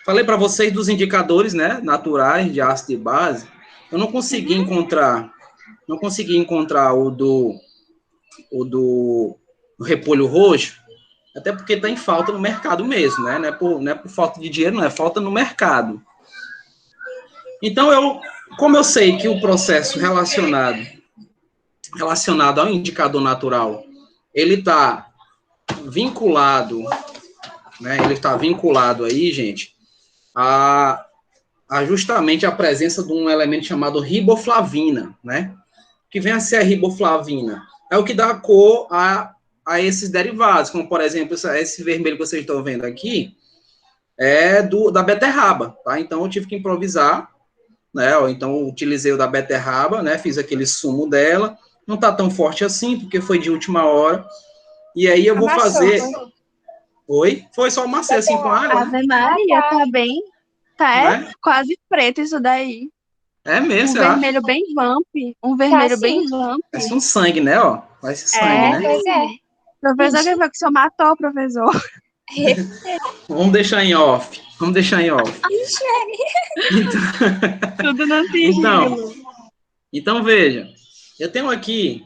Falei para vocês dos indicadores, né, naturais de ácido e base. Eu não consegui encontrar, o do repolho roxo, até porque está em falta no mercado mesmo, né? Não é por falta de dinheiro, não é falta no mercado. Então, como eu sei que o processo relacionado ao indicador natural, ele está vinculado, né? Ele está vinculado aí, gente, a justamente a presença de um elemento chamado riboflavina, né? Que vem a ser a riboflavina. É o que dá cor a esses derivados, como, por exemplo, esse vermelho que vocês estão vendo aqui, é da beterraba, tá? Então, eu tive que improvisar, né? Então, eu utilizei o da beterraba, né? Fiz aquele sumo dela. Não tá tão forte assim, porque foi de última hora. E aí, eu vou fazer... Oi? Foi só uma macê, assim, com água, né? Ave Maria, tá bem. Tá Né? quase preto isso daí. É mesmo, Um você acha? vermelho bem vamp. Um vermelho bem vamp. Parece um sangue, né, ó? Parece sangue, É, né? Pois é. professor, que foi que o senhor matou, professor? Vamos deixar em off. Tudo no Então, sigilo. então veja, eu tenho aqui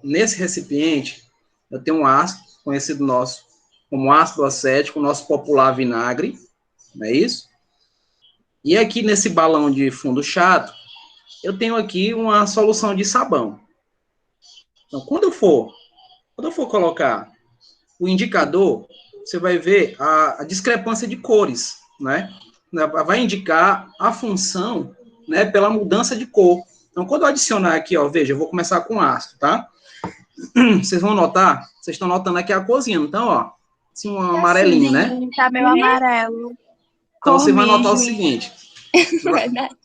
nesse recipiente, eu tenho um ácido, conhecido nosso como ácido acético, nosso popular vinagre, não é isso? E aqui nesse balão de fundo chato, eu tenho aqui uma solução de sabão. Então, quando eu for colocar o indicador, você vai ver a discrepância de cores, né? Vai indicar a função, né, pela mudança de cor. Então, quando eu adicionar aqui, ó, veja, eu vou começar com ácido, tá? Vocês vão notar, vocês estão notando aqui a corzinha, então, ó, assim, um amarelinho, né? Sim, tá meio amarelo. Então, você vai notar o Cormige. seguinte. Verdade.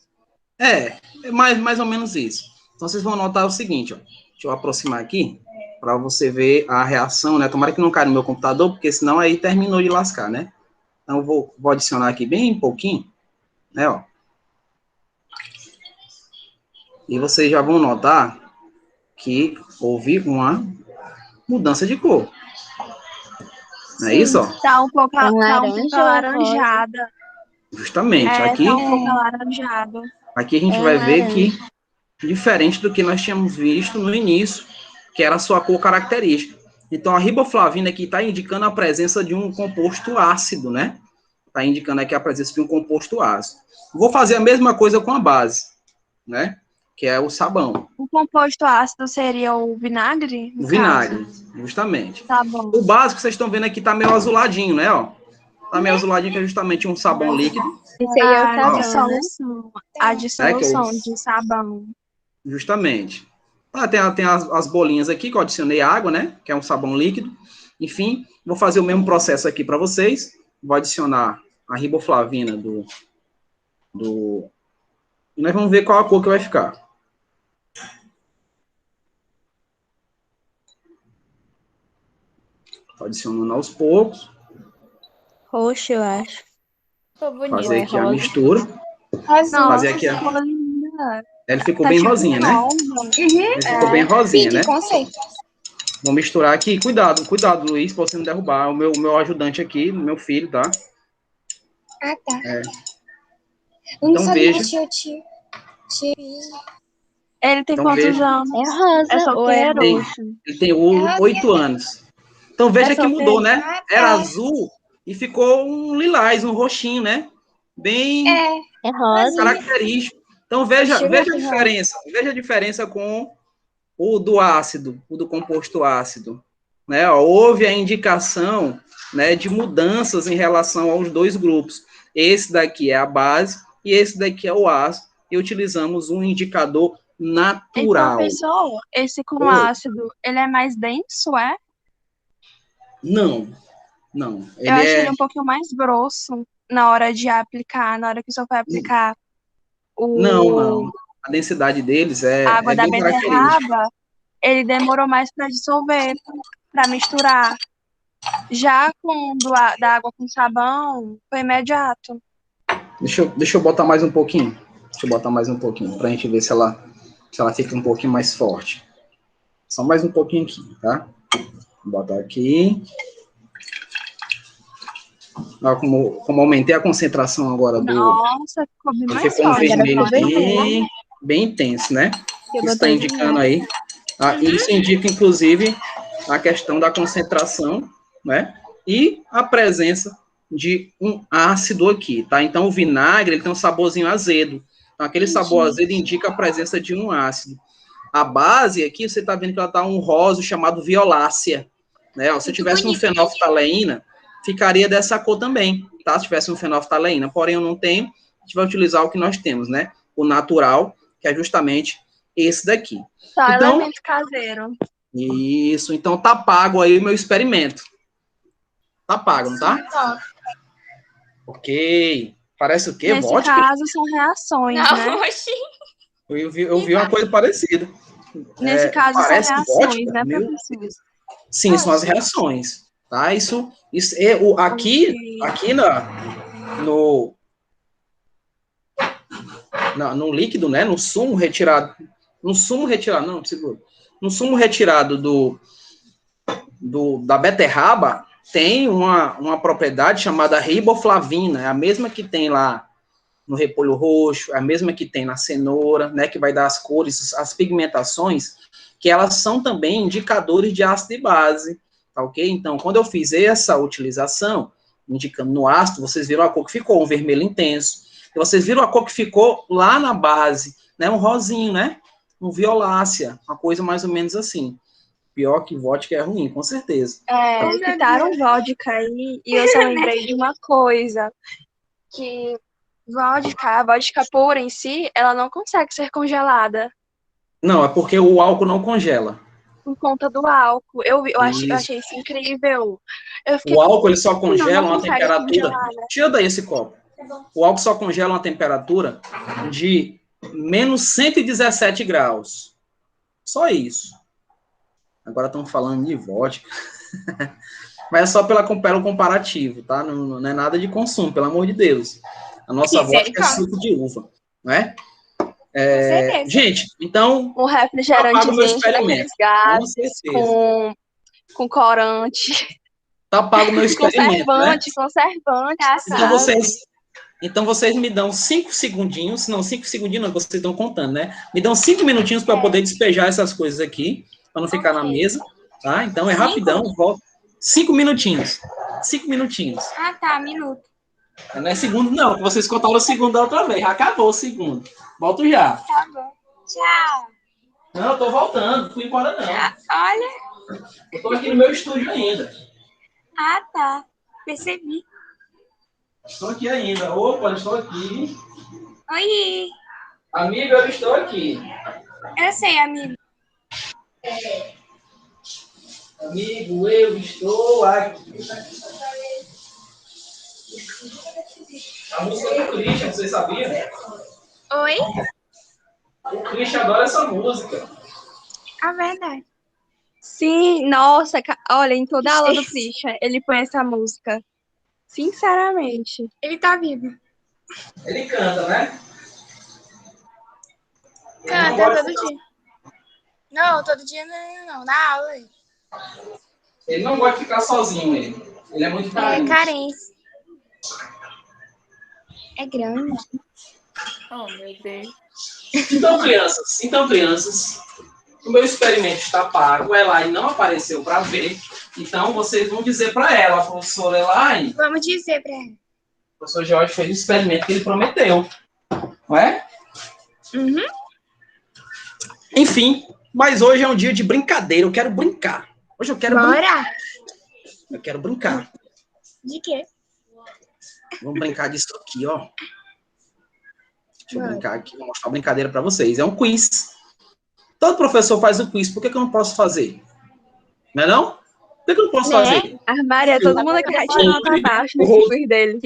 É mais ou menos isso. Então, vocês vão notar o seguinte, ó. Deixa eu aproximar aqui, para você ver a reação, né? Tomara que não caia no meu computador, porque senão aí terminou de lascar, né? Então, eu vou adicionar aqui bem pouquinho, né, ó. E vocês já vão notar que houve uma mudança de cor. Não é isso, ó? Tá um pouco É um laranja ou alaranjada. Justamente. Aqui Tá um pouco alaranjado. a gente vai ver que, diferente do que nós tínhamos visto no início, que era a sua cor característica. Então, a riboflavina aqui está indicando a presença de um composto ácido, né? Está indicando aqui a presença de um composto ácido. Vou fazer a mesma coisa com a base, né? Que é o sabão. O composto ácido seria o vinagre, no O vinagre, caso? justamente. Tá bom. O básico, vocês estão vendo aqui, está meio azuladinho, né? Ó. Tá meio azuladinho, que é justamente um sabão líquido. Esse aí é o A sabão, né? dissolução. A dissolução Né, de sabão. Justamente. Tem as bolinhas aqui, que eu adicionei água, né? Que é um sabão líquido. Enfim, vou fazer o mesmo processo aqui para vocês. Vou adicionar a riboflavina E nós vamos ver qual a cor que vai ficar. Tô adicionando aos poucos. Roxo, eu acho. Ficou bonito. Fazer aqui a mistura. Azul. Fazer aqui a... ficou linda. Ele ficou Tá bem tipo rosinha, né? rosa. Ele ficou bem rosinha, né? Conceito. Vou misturar aqui. Cuidado, Luiz, pra você não derrubar. O meu ajudante aqui, meu filho, tá? Ah, tá. Eu não sabia que tinha tio. Ele tem Então, quantos veja. anos? É rosa ou é roxo? Ele tem 8 anos. Então, veja que solteiro? mudou, né? Era azul e ficou um lilás, um roxinho, né? Bem É rosa. característico. Então, veja a diferença. Veja a diferença com o do ácido, o do composto ácido. Né? Houve a indicação, né, de mudanças em relação aos dois grupos. Esse daqui é a base e esse daqui é o ácido. E utilizamos um indicador natural. Professor, esse com ácido, ele é mais denso, é? Não. Eu acho ele um pouquinho mais grosso na hora de aplicar, na hora que o senhor vai aplicar Não. A densidade deles a água da bem característica. beterraba, ele demorou mais para dissolver, para misturar. Já com da água com sabão, foi imediato. Deixa eu botar mais um pouquinho. Pra gente ver se ela fica um pouquinho mais forte. Só mais um pouquinho aqui, tá? Vou botar aqui. Ó, como aumentei a concentração agora do... Nossa, ficou bem mais Ficou um forte. vermelho bem intenso, né? Isso está indicando aí. Isso indica, inclusive, a questão da concentração, né? E a presença de um ácido aqui, tá? Então, o vinagre, ele tem um saborzinho azedo. Então, aquele sabor azedo indica a presença de um ácido. A base aqui, você está vendo que ela está um rosa chamado violácea, né? Ó, se tivesse um fenolftaleína, ficaria dessa cor também, tá? Se tivesse um fenolftaleína, porém eu não tenho, a gente vai utilizar o que nós temos, né? O natural, que é justamente esse daqui. Só então, elemento caseiro. Isso, então tá pago aí o meu experimento. Tá pago, não tá? Ok. Parece o quê? Nesse Vodka? caso, são reações, né? Eu vi uma coisa parecida. Nesse caso, são parece reações, vodka? né, Meu professor? Deus. Sim, são as reações. Tá? Isso é aqui no líquido, né? No sumo retirado. No sumo retirado da beterraba, tem uma propriedade chamada riboflavina, é a mesma que tem lá no repolho roxo, é a mesma que tem na cenoura, né, que vai dar as cores, as pigmentações, que elas são também indicadores de ácido e base, tá ok? Então, quando eu fiz essa utilização, indicando no ácido, vocês viram a cor que ficou, um vermelho intenso, e vocês viram a cor que ficou lá na base, né, um rosinho, né, um violácea, uma coisa mais ou menos assim. Pior que vodka é ruim, com certeza. Citaram vodka aí, e eu só lembrei de uma coisa, que a vodka pura em si, ela não consegue ser congelada. Não, é porque o álcool não congela. Por conta do álcool. Eu achei isso incrível. O álcool, ele só congela uma temperatura... Congelar, né? Tira daí esse copo. O álcool só congela uma temperatura de menos 117 graus. Só isso. Agora estamos falando de vodka. Mas é só pelo comparativo, tá? Não é nada de consumo, pelo amor de Deus. A nossa vodka é suco de uva, não é? Gente, então... Um refrigerantezinho daqueles gases, com corante. Tá pago o meu experimento, conservante. Então vocês me dão 5 segundinhos, não, 5 segundinhos não, vocês estão contando, né? Me dão 5 minutinhos para poder despejar essas coisas aqui, para não ficar na mesa, tá? Então é rapidão, volto. 5 minutinhos. 5 minutinhos. Ah, tá, minuto. Não é segundo, não, que vocês contaram o segundo da outra vez. Já acabou o segundo. Volto já. Tá bom. Tchau. Não, eu tô voltando, não fui embora não. Olha. Eu tô aqui no meu estúdio ainda. Ah, tá. Percebi. Estou aqui ainda. Opa, estou aqui. Oi. Amigo, eu estou aqui. Eu sei, amigo. Amigo, eu estou aqui. A música do Christian, vocês sabiam? Oi? O Christian adora essa música. A verdade. Sim, nossa, olha, em toda a aula do Christian, ele põe essa música. Sinceramente. Ele tá vivo. Ele canta, né? Canta todo dia. Não, todo dia não. Na aula. Ele não gosta de ficar sozinho, ele é muito carente. É carência. É grande. Oh, meu Deus. Então, crianças, o meu experimento está pago, a Elaine não apareceu para ver, então vocês vão dizer para ela, professora Elaine. Vamos dizer para ela. O professor Jorge fez o experimento que ele prometeu, não é? Uhum. Enfim, mas hoje é um dia de brincadeira, eu quero brincar. Hoje eu quero brincar. Eu quero brincar. De quê? Vamos brincar disso aqui, ó. Deixa eu brincar aqui, vou mostrar uma brincadeira para vocês. É um quiz. Todo professor faz o quiz, por que eu não posso fazer? Não é não? Por que eu não posso fazer? Armária, todo mundo aqui vai tirar nota baixa nesse quiz dele.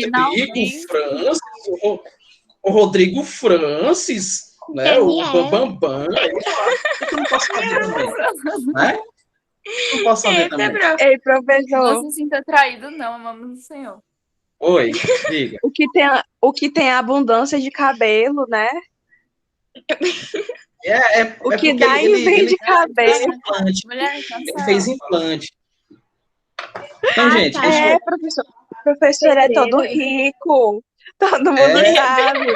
O Rodrigo Francis, né? O Bambam. Por que eu não posso fazer também? Né? Não posso fazer também. Ei, professor. Não se sinta traído, não, amamos o Senhor. Oi, diga. O que tem abundância de cabelo, né? O que dá em de cabelo. Ele fez implante. Então, gente, professor. professor é todo rico. Todo mundo sabe.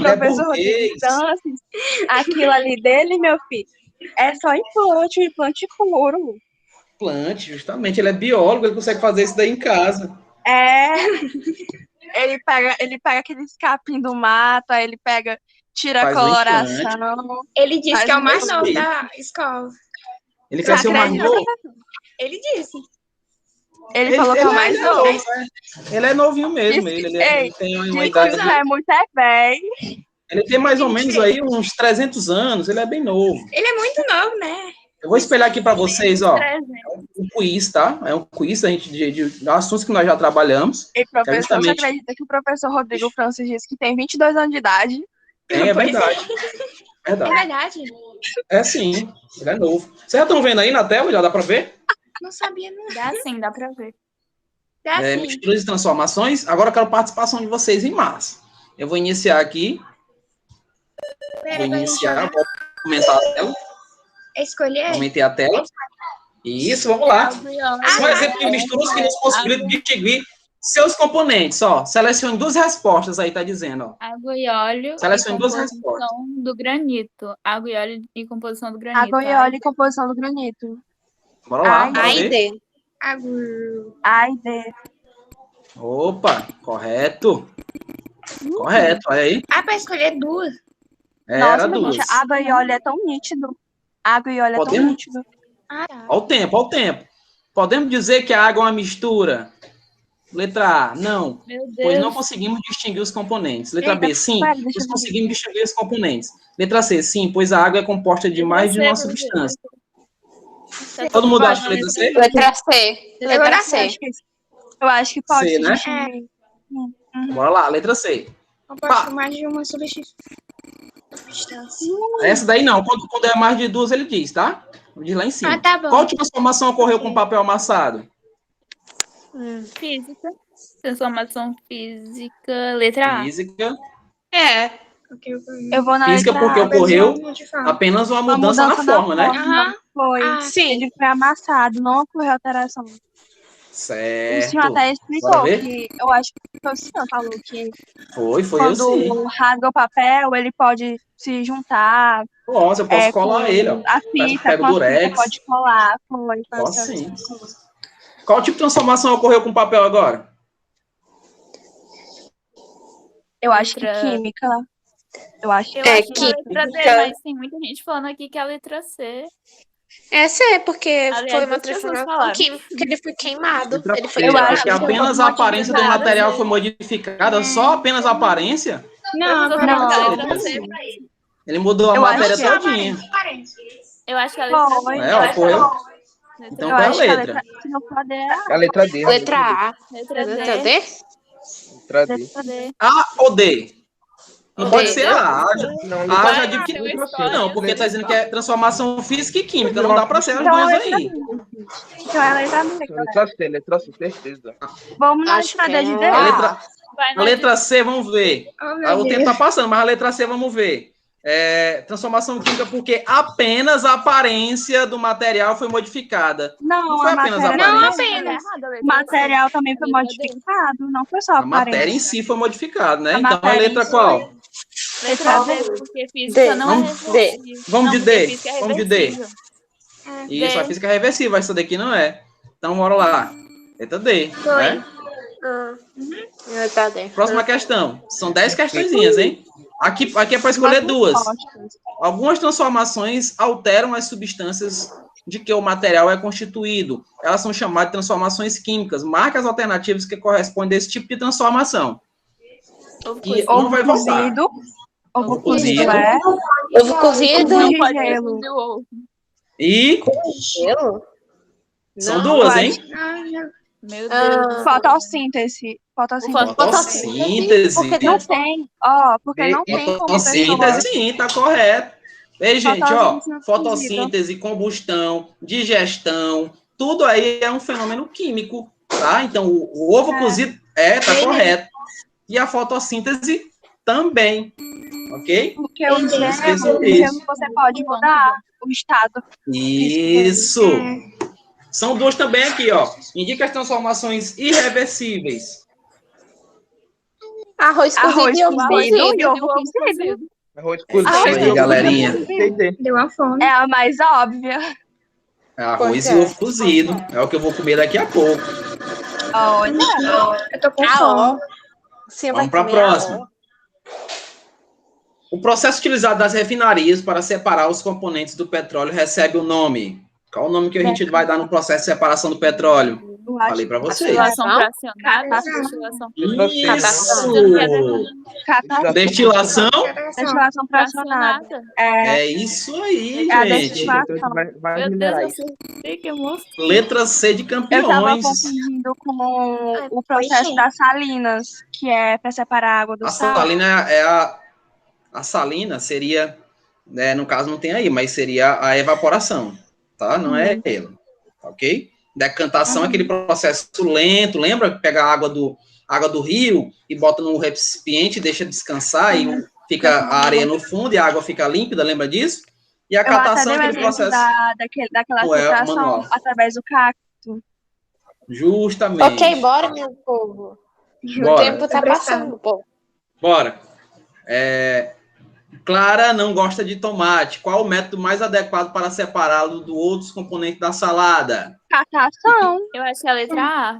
Professor Rodrigo Francis, aquilo ali dele, meu filho, é só implante puro. Implante, justamente. Ele é biólogo, ele consegue fazer isso daí em casa. Ele pega aqueles capim do mato, aí ele tira a Faz um coloração. Ele disse que é o mais isso novo aí. da escola. Ele quer ser o mais novo. Ele disse. Ele falou que é o mais novo. Ele é novinho mesmo. Ele tem uma idade. Isso é muito bem. Ele tem mais ou menos aí uns 300 anos. Ele é bem novo. Ele é muito novo, né? Eu vou espelhar aqui para vocês, ó. É um quiz, tá? É um quiz de assuntos que nós já trabalhamos. E professor, você acredita que o professor Rodrigo Francis disse que tem 22 anos de idade? É verdade. É verdade. É sim, ele é novo. Vocês já estão vendo aí na tela? Já dá para ver? Não sabia, não. Dá sim, dá pra ver. Misturas e transformações. Agora eu quero participação de vocês em massa. Eu vou iniciar aqui. Vou comentar a tela. Escolher? Aumentei a tela. Isso, vamos lá. Um exemplo de misturas que nos possibilita distinguir seus componentes. Ó, selecione duas respostas aí, tá dizendo. Ó. Água e óleo. Selecione e duas respostas. do granito. Água e óleo e composição do granito. Água e óleo e composição do granito. Bora lá. A e D. A e D. Opa, correto. Correto, olha aí. Para escolher duas. Nossa, duas. gente, água e óleo é tão nítido. Água e óleo é tão nítido. Olha o tempo. Podemos dizer que a água é uma mistura? Letra A, não. Pois não conseguimos distinguir os componentes. Letra B, sim, pois conseguimos distinguir os componentes. Letra C, sim, pois a água é composta de mais de uma substância. Todo mundo acha que letra C? Letra C. Letra C. Eu acho que pode C, né? distinguir. Bora lá, letra C. Composta de mais de uma substância. Essa daí não. Quando é mais de duas, ele diz, tá? Diz lá em cima. Tá bom. Qual transformação ocorreu com papel amassado? Física. Transformação física. Letra A. Física. Eu vou na Física letra porque A. ocorreu apenas uma mudança na forma, né? Foi. Sim. Ele foi amassado, não ocorreu alteração. O Certo. senhor até explicou Bora ver? que eu acho que o senhor falou que Foi eu quando sim. rasga o papel, ele pode se juntar. Nossa, eu posso colar ele, ó. A fita, Pega o com a durex. fita pode colar. Foi, Posso sim. Qual tipo de transformação ocorreu com papel agora? Eu acho que química. Eu acho que Eu acho que é a letra D, mas tem muita gente falando aqui que é a letra C. É C, porque Aliás, foi uma as pessoas transformação falaram. química, que ele foi queimado. Ele foi Eu queimado. acho que apenas a aparência do material foi modificada, só apenas a aparência? Não, Ele mudou a Eu matéria acho que é todinha. Eu acho que é a letra Foi. É, ocorreu. Então, qual é a acho que letra? se não for D, É a letra D. Letra A. Letra Letra D. D? Letra D. Letra D. A ou D? Não pode D. ser A. Não, A já Ah, digo que tem uma história. não, porque tá dizendo que é transformação física e química. Não dá pra ser as duas aí. então é a letra D. letra C, certeza. Vamos na Acho letra D que de é D. A letra, Vai a na letra C, vamos ver. meu O tempo tá passando, mas a letra C, vamos ver. Transformação química porque apenas a aparência do material foi modificada. Não, foi a apenas a matéria, aparência. apenas. o material também foi Letra D. modificado, não foi só a A matéria em aparência. si foi modificada, né? A Então a matéria letra em si. qual? Letra D, porque física não é reversível. Vamos de Não, D. porque física é Vamos de D. reversível. Isso, a física é reversível, essa daqui não é. Então, bora lá. Letra D. Né? Letra D. Próxima questão. São 10 questõezinhas, hein? Aqui é para escolher duas. Algumas transformações alteram as substâncias de que o material é constituído. Elas são chamadas de transformações químicas. Marque as alternativas que correspondem a esse tipo de transformação. E não vai voltar. Ovo cozido. cozido é. Ovo cozido. Ovo Não de pode gelo. confundir o ovo. E Gelo? são duas, hein? Meu Deus. Fotossíntese. Fotossíntese. Fotossíntese. Porque não tem, porque não tem como Fotossíntese, sim, tá correto. Ei, gente, ó, Fotossíntese fotossíntese, combustão, digestão, tudo aí é um fenômeno químico, tá? Então, o ovo cozido tá correto. E a fotossíntese também, ok? Porque o gelo Esqueçam isso. você pode mudar o estado. Isso. São duas também aqui, ó. Indica as transformações irreversíveis. Arroz cozido e ovo e cozido. ovo cozido. Arroz Isso cozido. aí, galerinha. Deu uma fome. É a mais óbvia. Arroz Pois e é. ovo cozido. É o que eu vou comer daqui a pouco. Olha, Eu tô com Ah, fome. ó. Você Vamos vai para a comer próxima. O processo utilizado das refinarias para separar os componentes do petróleo recebe o nome. Qual o nome que a gente vai dar no processo de separação do petróleo? eu acho Falei para vocês. Destilação? Destilação fracionada. Isso! Catação. Destilação? Destilação fracionada. É isso aí, É a gente. destilação. Vai Meu minerar Deus, isso. eu sei que emoção. Letra C de Eu tava campeões. confundindo com o processo das salinas, que é para separar a água do A sal. salina é a salina seria, né, no caso não tem aí, mas seria a evaporação, tá? Não é ela, ok? Decantação é aquele processo lento, lembra? Pega a água do rio e bota no recipiente, deixa descansar e fica a areia no fundo e a água fica límpida, lembra disso? E a Eu até catação é dei o aquele exemplo processo daquela Não é, filtração manual. através do cacto. justamente. Ok, bora, meu povo. O Bora. tempo tá passando, pô. Bora. Clara não gosta de tomate. Qual o método mais adequado para separá-lo do outros componentes da salada? Catação. Eu acho que é a letra A.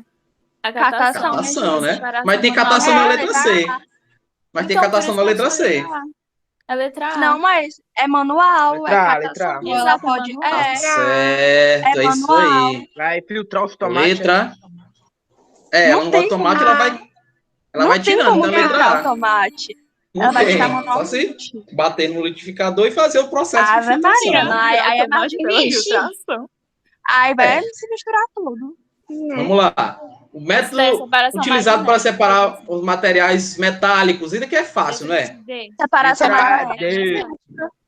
A Catação. Catação, né? Separação Mas tem manual. catação na É, letra C. Mas tem Então, catação na por isso letra que eu C. acho a letra A. A letra A. Não, mas é manual, Letra A, é letra catação. A. Ela Exato, pode. manual. Tá É, certo, É é isso manual. aí. Vai filtrar os tomates. Letra. Não Ela não gosta de tem tomate, como. ela não vai tem tirando. como Então, letra filtrar o A. tomate. Não Ela vai tem. tirar Só se manualmente. bater no liquidificador e fazer o processo de Ave filtração. Maria, não, aí é mais Tomate pela difícil. filtração. Aí vai É. se misturar tudo. Vamos lá. O método Essa é a separação utilizado para magnética. separar os materiais metálicos, ainda que é fácil, não é? D. Separação Letra A, magnética. D.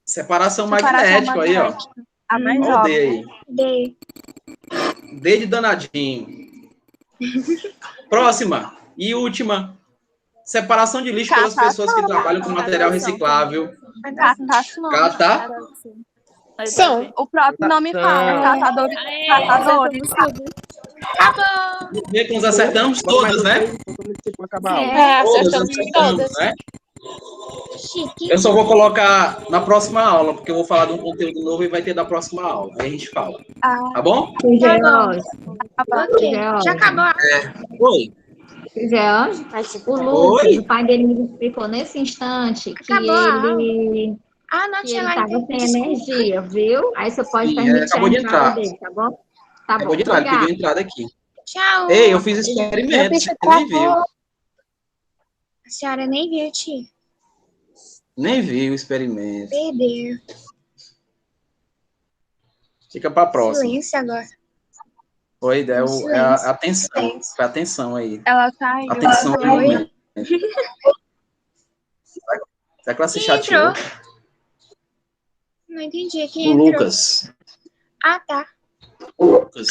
Separação Separação magnética, aí, ó. magnética. A mais Olha o D óbvia. aí. D. D de danadinho. Próxima e última. Separação de lixo pelas pessoas que trabalham com material reciclável. Catação. Cata. São. O próprio nome fala. Catadores. Catadores. Vê que nós acertamos todas, né? Acabar. É, Todas acertamos acertamos, todas. né? Chique. Eu só vou colocar na próxima aula, porque eu vou falar de um conteúdo novo e vai ter da próxima aula. Aí a gente fala. Ah, Tá bom? George, Ok. Já acabou a Oi. George, Vai se o Oi. Lucas, o pai dele me explicou nesse instante que Acabou a ele Ah, não que tinha ele lá. estava sem energia, viu? Aí você pode Sim, permitir acabou a de entrada entrar. dele, tá bom? Tá Acabou bom, de entrar, ele obrigada. pediu entrada aqui. Tchau. Ei, eu fiz experimento, você nem viu. A senhora nem viu, tia. Nem viu o experimento. Perdeu. Fica pra próxima. Silêncio agora. Foi, é a Silêncio. atenção. Silêncio. Foi a atenção aí. ela saiu. Atenção Oi. no momento. Será que ela se Quem chateou? entrou? Não entendi. Quem O entrou? Lucas. Ah, tá. Lucas.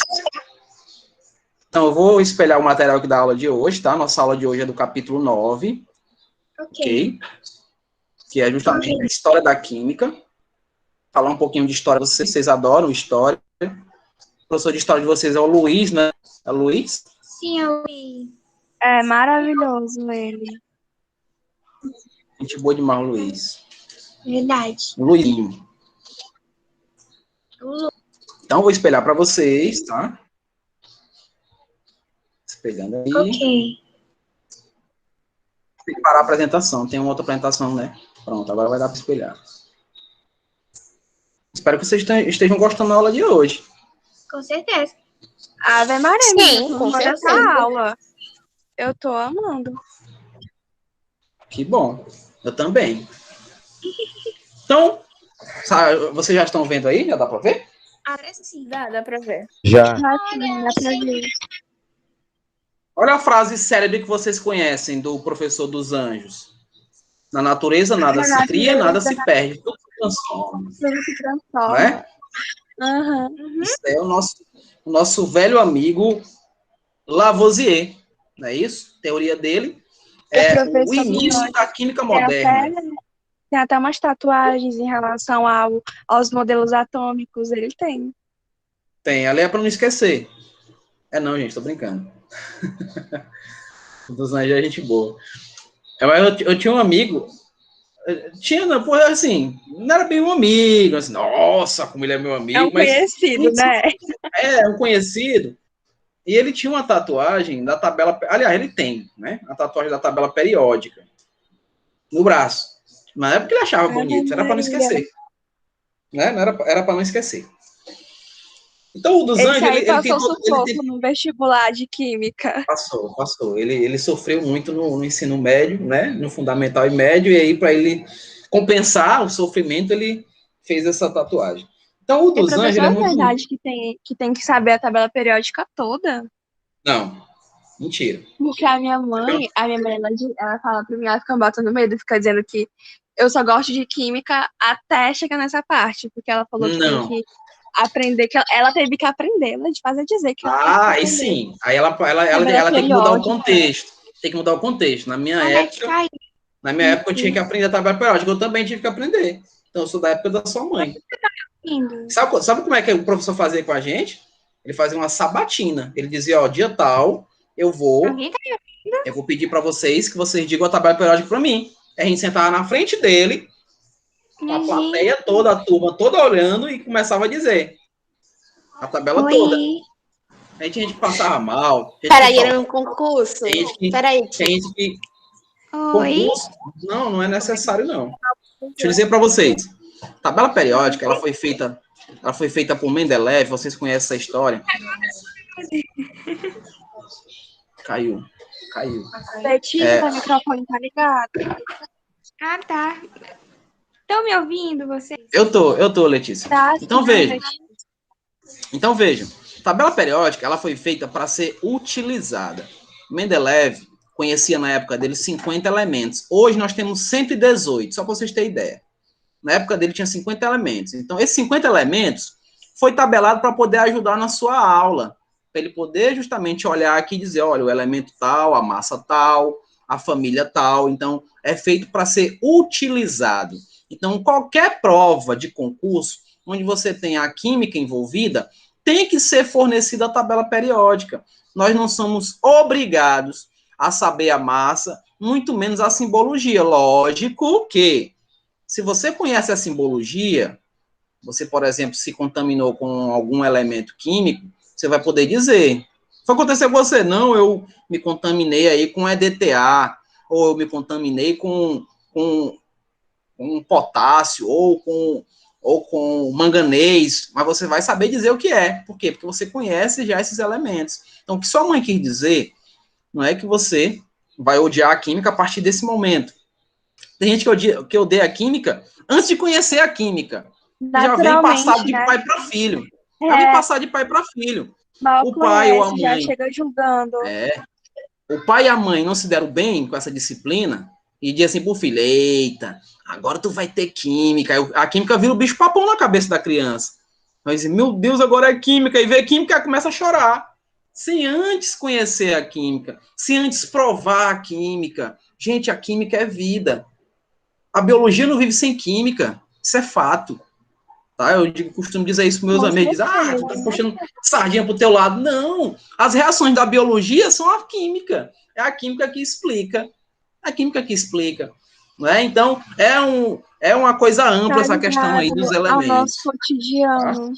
Então, eu vou espelhar o material aqui da aula de hoje, tá? Nossa aula de hoje é do capítulo 9, Ok. ok? Que é justamente a história da química. Falar um pouquinho de história. Vocês adoram história. O professor de história de vocês é o Luiz, né? É o Luiz? Sim, eu vi. É maravilhoso ele. Gente boa demais, o Luiz. Verdade. O Luizinho. O Lu- Então, eu vou espelhar para vocês, tá? Espelhando aí. Ok. Tem que parar a apresentação. Tem uma outra apresentação, né? Pronto, agora vai dar para espelhar. Espero que vocês estejam gostando da aula de hoje. Com certeza. Ave Maria, Sim, menina, com amando essa certeza. aula. Eu tô amando. Que bom. Eu também. Então, vocês já estão vendo aí? Já dá para ver? Parece sim. Dá pra ver. Já. Dá pra ver. Olha a frase célebre que vocês conhecem do professor dos anjos. Na natureza, nada se cria, nada se perde. Tudo se transforma. Tudo se Não transforma. é? Aham. Isso é o nosso velho amigo Lavoisier. Não é isso? Teoria dele é o professor início da química Tem moderna. até umas tatuagens em relação aos modelos atômicos. Ele tem. Tem, ali é para não esquecer. É não, gente, tô brincando. O dos anjos é gente boa. Eu tinha um amigo, assim, não era bem um amigo, assim, nossa, como ele é meu amigo. É um conhecido, né? Um conhecido. E ele tinha uma tatuagem da tabela, aliás, ele tem, né? A tatuagem da tabela periódica no braço. Na época ele achava bonito, era para não esquecer. Né? Não era para não esquecer. Então, o dos anjos, Esse aí passou sufoco ele tem... no vestibular de Química. Passou. Ele sofreu muito no ensino médio, né? No fundamental e médio, e aí, para ele compensar o sofrimento, ele fez essa tatuagem. Então, o dos anjos, ele é muito... verdade que tem que saber a tabela periódica toda? Não, mentira. Porque a minha mãe ela fala pra mim, ela fica batendo medo, fica dizendo que eu só gosto de Química até chegar nessa parte, porque ela falou que tem que aprender, que ela teve que aprender, ela de fazer dizer que aí sim. Aí ela tem que mudar o contexto. Tem que mudar o contexto. Na minha época eu tinha que aprender a tabela periódica, eu também tive que aprender. Então eu sou da época da sua mãe. Sabe como é que o professor fazia com a gente? Ele fazia uma sabatina. Ele dizia, ó, dia tal, eu vou pedir para vocês que vocês digam a tabela periódica para mim. A gente sentava na frente dele, a plateia toda, a turma toda olhando e começava a dizer a tabela toda. Aí tinha gente que passava mal. Peraí, era um concurso? Peraí. Concurso? Não é necessário, não. Deixa eu dizer para vocês. A tabela periódica, ela foi feita por Mendeleev, vocês conhecem essa história? Caiu. Letícia, o microfone tá ligado. Ah, tá. Estão me ouvindo, vocês? Eu tô, Letícia. Tá, Então vejam. A tabela periódica, ela foi feita para ser utilizada. Mendeleev conhecia na época dele 50 elementos. Hoje nós temos 118, só para vocês terem ideia. Na época dele tinha 50 elementos. Então, esses 50 elementos foi tabelado para poder ajudar na sua aula. Para ele poder justamente olhar aqui e dizer, olha, o elemento tal, a massa tal, a família tal. Então, é feito para ser utilizado. Então, qualquer prova de concurso, onde você tem a química envolvida, tem que ser fornecida a tabela periódica. Nós não somos obrigados a saber a massa, muito menos a simbologia. Lógico que, se você conhece a simbologia, você, por exemplo, se contaminou com algum elemento químico, você vai poder dizer. Foi acontecer com você? Não, eu me contaminei aí com EDTA, ou eu me contaminei com potássio, ou com manganês, mas você vai saber dizer o que é. Por quê? Porque você conhece já esses elementos. Então, o que sua mãe quis dizer não é que você vai odiar a química a partir desse momento. Tem gente que odeia a química antes de conhecer a química. Já vem passado de pai para filho. Já vem passar de pai para filho. O pai ou a mãe já chega julgando. O pai e a mãe não se deram bem com essa disciplina e diz assim pro filho, eita, agora tu vai ter química. A química vira o bicho papão na cabeça da criança. Vai dizer, meu Deus, agora é química. E vê química e começa a chorar. Sem antes conhecer a química, sem antes provar a química. Gente, a química é vida. A biologia não vive sem química. Isso é fato. Tá? Eu costumo dizer isso para meus amigos. Dizem, tu tá puxando sardinha pro teu lado. Não. As reações da biologia são a química. É a química que explica. A química que explica. Né? Então, é uma coisa ampla essa questão aí dos elementos. Ao nosso cotidiano. Tá?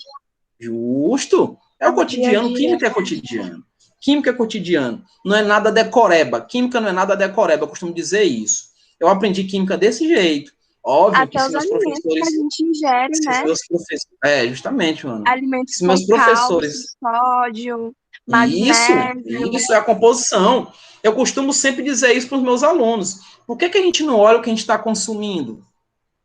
Justo. É o cotidiano. Química é cotidiano. Química é cotidiano. Não é nada decoreba. Química não é nada decoreba. Eu costumo dizer isso. Eu aprendi química desse jeito. Óbvio até que os alimentos que a gente ingere, né? Justamente, mano. Alimentos com meus professores. Cálcio, sódio, magnésio. Isso é a composição. Eu costumo sempre dizer isso para os meus alunos. Por que a gente não olha o que a gente está consumindo?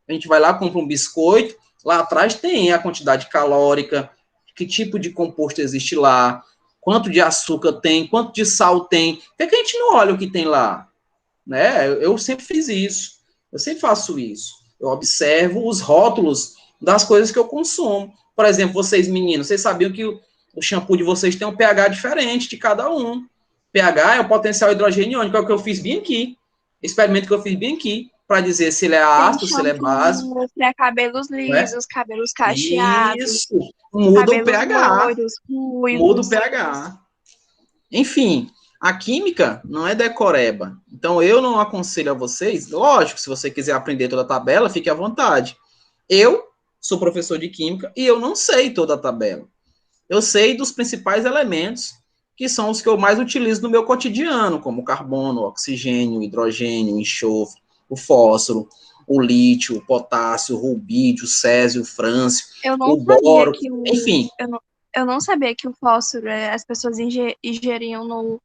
A gente vai lá, compra um biscoito, lá atrás tem a quantidade calórica, que tipo de composto existe lá, quanto de açúcar tem, quanto de sal tem. Por que a gente não olha o que tem lá? Né? Eu sempre fiz isso. Eu sempre faço isso. Eu observo os rótulos das coisas que eu consumo. Por exemplo, vocês meninos, vocês sabiam que o shampoo de vocês tem um pH diferente de cada um. pH é o potencial hidrogênio iônico, é o que eu fiz bem aqui. Experimento que eu fiz bem aqui. para dizer se ele é ácido, se ele é básico. Para cabelos lisos, cabelos cacheados. Isso, muda o pH. Loiros, muda o pH. Enfim, a química não é decoreba. Então, eu não aconselho a vocês, lógico, se você quiser aprender toda a tabela, fique à vontade. Eu sou professor de química e eu não sei toda a tabela. Eu sei dos principais elementos, que são os que eu mais utilizo no meu cotidiano, como o carbono, o oxigênio, o hidrogênio, o enxofre, o fósforo, o lítio, o potássio, o rubídio, o césio, o frâncio, o boro, enfim. Eu não sabia que o fósforo as pessoas ingeriam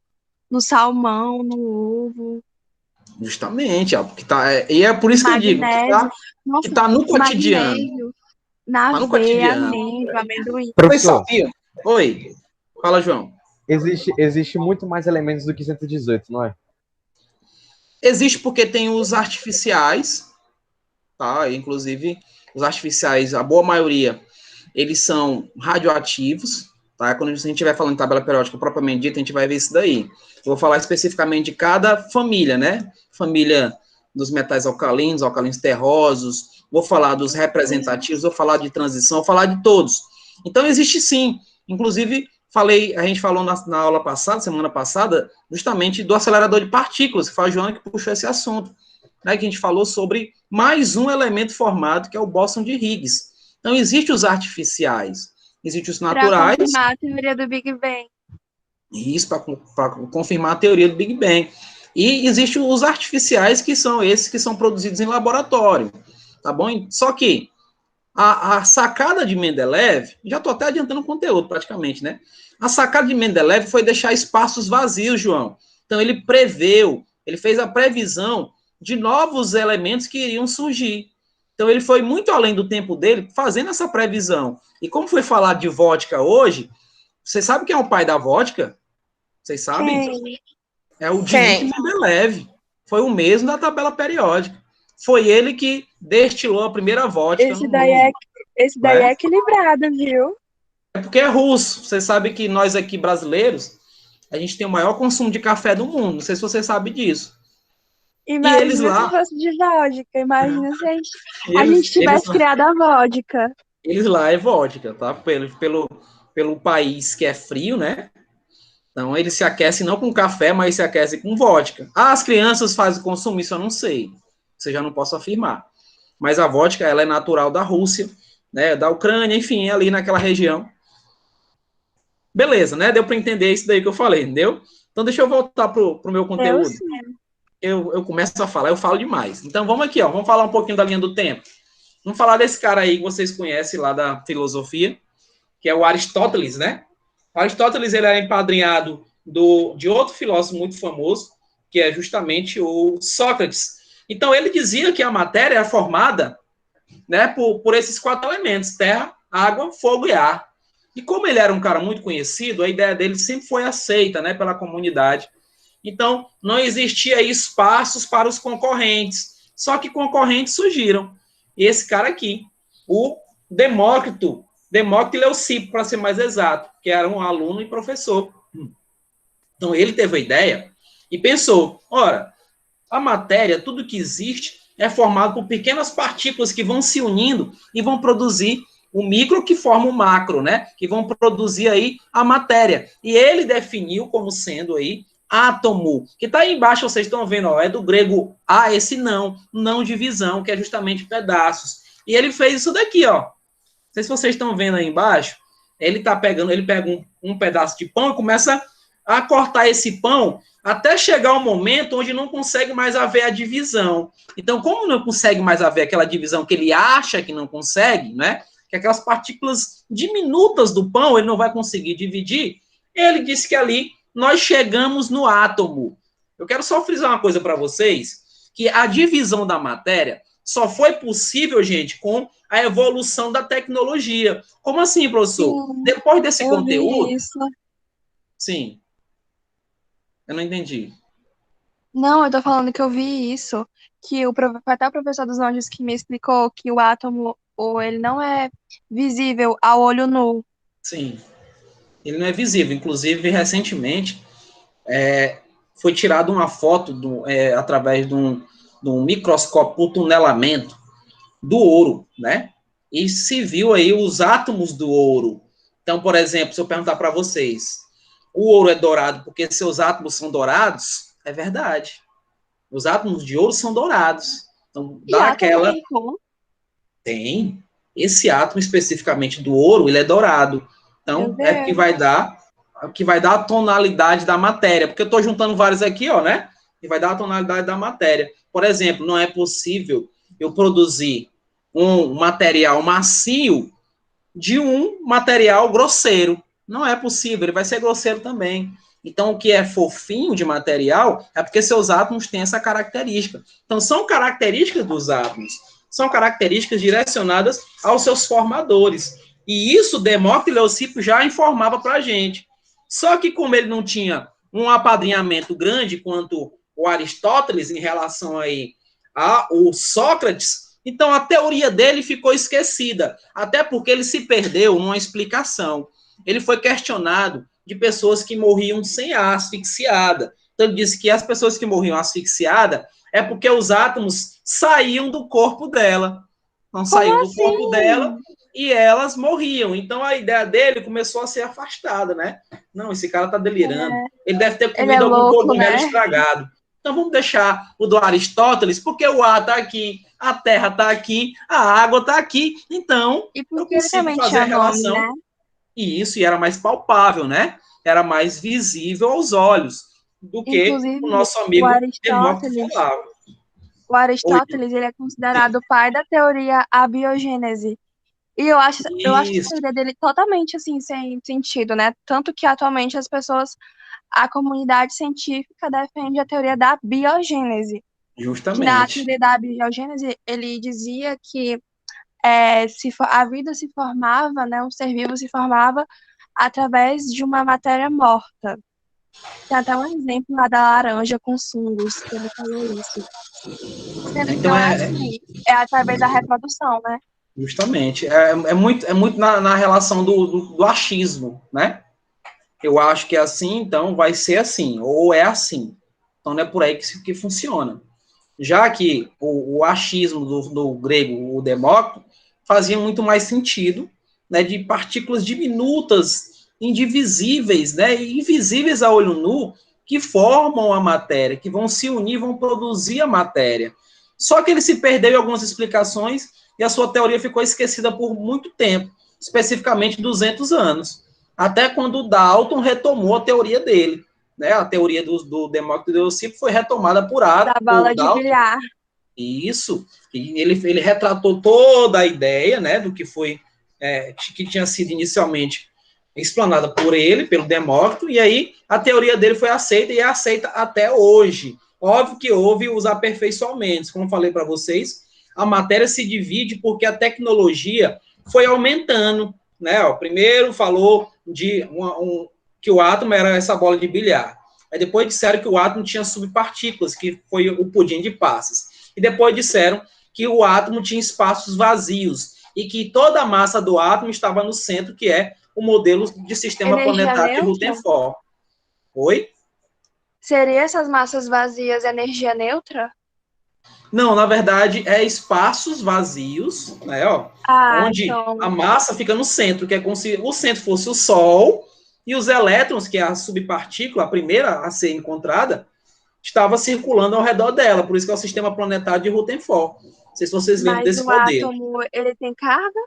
no salmão, no ovo. Justamente, ó, porque e é por isso magnésio, que tá no cotidiano. Magnésio, na aveia, amêndoa, amendoim. Professor, oi, fala, João. Existe muito mais elementos do que 118, não é? Existe porque tem os artificiais, tá? Inclusive, os artificiais, a boa maioria, eles são radioativos, tá? Quando a gente estiver falando de tabela periódica propriamente dita, a gente vai ver isso daí. Eu vou falar especificamente de cada família, né? Família dos metais alcalinos terrosos, vou falar dos representativos, vou falar de transição, vou falar de todos. Então, existe sim. Inclusive, a gente falou na aula passada, semana passada, justamente do acelerador de partículas, que foi a Joana que puxou esse assunto, né? Que a gente falou sobre mais um elemento formado, que é o bóson de Higgs. Então, existem os artificiais, existem os naturais. Para confirmar a teoria do Big Bang. Isso, para confirmar a teoria do Big Bang. E existem os artificiais, que são esses que são produzidos em laboratório, tá bom? Só que a sacada de Mendeleev, já estou até adiantando o conteúdo praticamente, né? A sacada de Mendeleev foi deixar espaços vazios, João. Então, ele fez a previsão de novos elementos que iriam surgir. Então, ele foi muito além do tempo dele fazendo essa previsão. E como foi falado de vodka hoje, você sabe quem é o pai da vodka? Vocês sabem? Quem? É o Dmitry Mendeleev. Foi o mesmo da tabela periódica. Foi ele que destilou a primeira vodka. Esse daí é equilibrado, viu? É porque é russo. Você sabe que nós aqui brasileiros, a gente tem o maior consumo de café do mundo. Não sei se você sabe disso. Imagina e eles lá, se fosse de vodka. Imagina se a gente tivesse criado a vodka. Eles lá é vodka, tá? Pelo país que é frio, né? Então, eles se aquecem não com café, mas se aquecem com vodka. Ah, as crianças fazem consumo? Isso eu não sei. Isso eu já não posso afirmar. Mas a vodka, ela é natural da Rússia, né? Da Ucrânia, enfim, ali naquela região. Beleza, né? Deu para entender isso daí que eu falei, entendeu? Então, deixa eu voltar pro meu conteúdo. Eu começo a falar, eu falo demais. Então, vamos aqui, ó. Vamos falar um pouquinho da linha do tempo. Vamos falar desse cara aí que vocês conhecem lá da filosofia, que é o Aristóteles, né? O Aristóteles, ele era empadrinhado de outro filósofo muito famoso, que é justamente o Sócrates. Então, ele dizia que a matéria é formada, né, por esses 4 elementos: terra, água, fogo e ar. E como ele era um cara muito conhecido, a ideia dele sempre foi aceita, né, pela comunidade. Então, não existia espaços para os concorrentes. Só que concorrentes surgiram. E esse cara aqui, o Demócrito Leucipo, para ser mais exato, que era um aluno e professor. Então, ele teve a ideia e pensou, ora, a matéria, tudo que existe, é formado por pequenas partículas que vão se unindo e vão produzir o micro que forma o macro, né? Que vão produzir aí a matéria. E ele definiu como sendo aí átomo, que está aí embaixo, vocês estão vendo, ó, é do grego esse não divisão, que é justamente pedaços. E ele fez isso daqui, ó. Não sei se vocês estão vendo aí embaixo. Ele pega um pedaço de pão e começa a cortar esse pão até chegar um momento onde não consegue mais haver a divisão. Então, como não consegue mais haver aquela divisão que ele acha que não consegue, né? Que aquelas partículas diminutas do pão ele não vai conseguir dividir, ele disse que ali nós chegamos no átomo. Eu quero só frisar uma coisa para vocês, que a divisão da matéria só foi possível, gente, com a evolução da tecnologia. Como assim, professor? Sim, depois desse conteúdo... Isso. Sim. Eu não entendi. Não, eu tô falando que eu vi isso, que até o professor dos anjos que me explicou que o átomo, ele não é visível ao olho nu. Sim. Ele não é visível. Inclusive, recentemente, foi tirada uma foto através de num microscópio por tunelamento do ouro, né? E se viu aí os átomos do ouro. Então, por exemplo, se eu perguntar para vocês, o ouro é dourado porque seus átomos são dourados? É verdade. Os átomos de ouro são dourados. Então, dá aquela... Tem. Esse átomo especificamente do ouro, ele é dourado. Então, é que vai dar a tonalidade da matéria. Porque eu estou juntando vários aqui, ó, né? E vai dar a tonalidade da matéria. Por exemplo, não é possível eu produzir um material macio de um material grosseiro. Não é possível, ele vai ser grosseiro também. Então, o que é fofinho de material é porque seus átomos têm essa característica. Então, são características dos átomos. São características direcionadas aos seus formadores. E isso Demócrito e Leucipo já informava para a gente. Só que como ele não tinha um apadrinhamento grande quanto o Aristóteles em relação aí ao Sócrates, então a teoria dele ficou esquecida, até porque ele se perdeu numa explicação. Ele foi questionado de pessoas que morriam sem ar, asfixiada. Então ele disse que as pessoas que morriam asfixiada é porque os átomos saíam do corpo dela. Não saíam do corpo dela e elas morriam. Então a ideia dele começou a ser afastada, né? Não, esse cara tá delirando. Ele deve ter comido algum cogumelo estragado. Então vamos deixar o do Aristóteles, porque o ar tá aqui, a terra tá aqui, a água tá aqui. Então eu consigo fazer a relação. Nome, né? E isso era mais palpável, né? Era mais visível aos olhos do que o nosso amigo Demócrito falava. O Aristóteles, ele é considerado o pai da teoria abiogênese. E eu acho a teoria dele totalmente, assim, sem sentido, né? Tanto que, atualmente, a comunidade científica defende a teoria da biogênese. Justamente. Na teoria da biogênese, ele dizia que a vida se formava, né? Um ser vivo se formava através de uma matéria morta. Tem até um exemplo lá da laranja com fungos, que ele falou isso. Então é através da reprodução, né? Justamente. É muito na relação do achismo, né? Eu acho que é assim, então vai ser assim, ou é assim. Então não é por aí que funciona. Já que o achismo do grego, o Demócrito, fazia muito mais sentido, né, de partículas diminutas, indivisíveis, né, invisíveis a olho nu, que formam a matéria, que vão se unir, vão produzir a matéria. Só que ele se perdeu em algumas explicações e a sua teoria ficou esquecida por muito tempo, especificamente 200 anos, até quando o Dalton retomou a teoria dele, né, a teoria do Demócrito e Leucipo foi retomada por Dalton. Da bola de bilhar. Isso, e ele retratou toda a ideia, né, do que foi, que tinha sido inicialmente explanada por ele, pelo Demócrito, e aí a teoria dele foi aceita e é aceita até hoje. Óbvio que houve os aperfeiçoamentos, como eu falei para vocês, a matéria se divide porque a tecnologia foi aumentando, né, ó, primeiro falou de que o átomo era essa bola de bilhar, aí depois disseram que o átomo tinha subpartículas, que foi o pudim de passas. E depois disseram que o átomo tinha espaços vazios e que toda a massa do átomo estava no centro, que é o modelo de sistema planetário de Rutherford. Oi? Seria essas massas vazias energia neutra? Não, na verdade, é espaços vazios, né, ó, onde a massa fica no centro, que é como se o centro fosse o Sol, e os elétrons, que é a subpartícula, a primeira a ser encontrada, estava circulando ao redor dela, por isso que é o sistema planetário de Rutherford. Não sei se vocês lembram desse modelo. Mas o átomo, ele tem carga?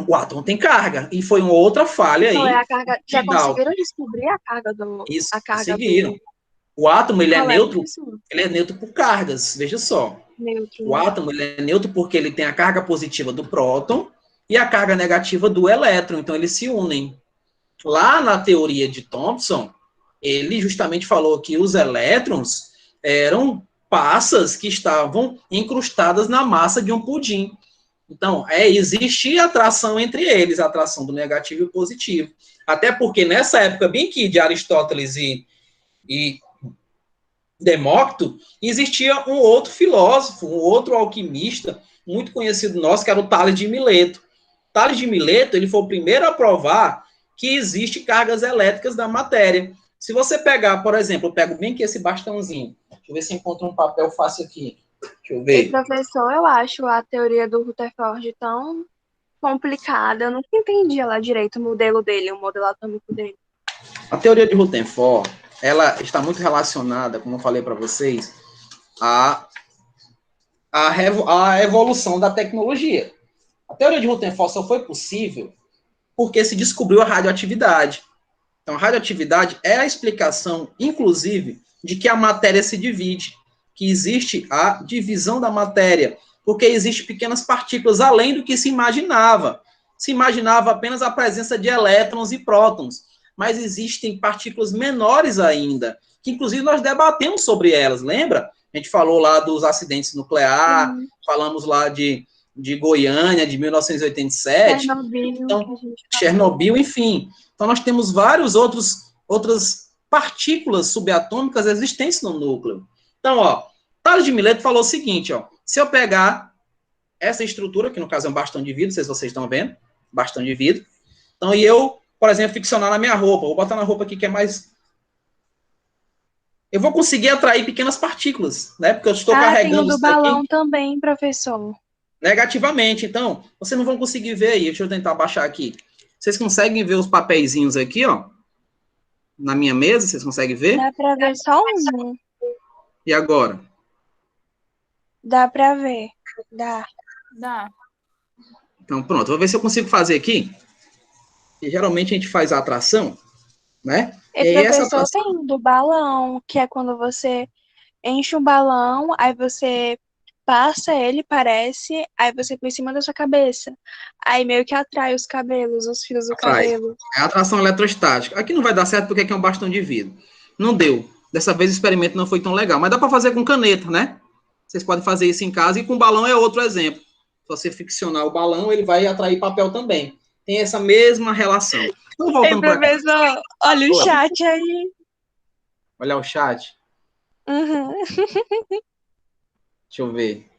O átomo tem carga, e foi uma outra falha aí. A carga, já conseguiram descobrir a carga do... Isso, a carga conseguiram. O átomo, ele é neutro por cargas, veja só. Neutro, o átomo, ele é neutro porque ele tem a carga positiva do próton e a carga negativa do elétron, então eles se unem. Lá na teoria de Thomson, ele justamente falou que os elétrons eram passas que estavam incrustadas na massa de um pudim. Então, existia atração entre eles, a atração do negativo e o positivo. Até porque nessa época, bem que de Aristóteles e Demócrito, existia um outro filósofo, um outro alquimista, muito conhecido nosso, que era o Tales de Mileto. Tales de Mileto, ele foi o primeiro a provar que existe cargas elétricas da matéria. Se você pegar, por exemplo, eu pego bem aqui esse bastãozinho. Deixa eu ver se encontro um papel fácil aqui. Deixa eu ver. E, professor, eu acho a teoria do Rutherford tão complicada. Eu nunca entendi ela direito, o modelo dele, o modelo atômico dele. A teoria de Rutherford, ela está muito relacionada, como eu falei para vocês, à evolução da tecnologia. A teoria de Rutherford só foi possível porque se descobriu a radioatividade. Então, a radioatividade é a explicação, inclusive, de que a matéria se divide, que existe a divisão da matéria, porque existem pequenas partículas além do que se imaginava. Se imaginava apenas a presença de elétrons e prótons, mas existem partículas menores ainda, que inclusive nós debatemos sobre elas, lembra? A gente falou lá dos acidentes nucleares, falamos lá de Goiânia, de 1987, então, Chernobyl, enfim. Então, nós temos várias outras partículas subatômicas existentes no núcleo. Então, ó, Tales de Mileto falou o seguinte, ó, se eu pegar essa estrutura, que no caso é um bastão de vidro, não sei se vocês estão vendo, bastão de vidro, então, e eu, por exemplo, ficcionar na minha roupa, vou botar na roupa aqui que é mais... Eu vou conseguir atrair pequenas partículas, né, porque eu estou carregando tem o do balão também, professor. Negativamente, então, vocês não vão conseguir ver aí, deixa eu tentar baixar aqui. Vocês conseguem ver os papeizinhos aqui, ó, na minha mesa, vocês conseguem ver? Dá para ver só um. E agora? Dá para ver. Dá. Então, pronto. Vou ver se eu consigo fazer aqui. E, geralmente, a gente faz a atração, né? E aí, professor, essa atração... tem do balão, que é quando você enche um balão, aí você passa ele, parece, aí você põe em cima da sua cabeça. Aí meio que atrai os cabelos, os fios do cabelo. É a atração eletrostática. Aqui não vai dar certo porque aqui é um bastão de vidro. Não deu. Dessa vez o experimento não foi tão legal. Mas dá para fazer com caneta, né? Vocês podem fazer isso em casa. E com balão é outro exemplo. Se você ficcionar o balão, ele vai atrair papel também. Tem essa mesma relação. Então, voltando para cá. Professor, olha o chat aí. Olha o chat. Uhum. Deixa eu ver.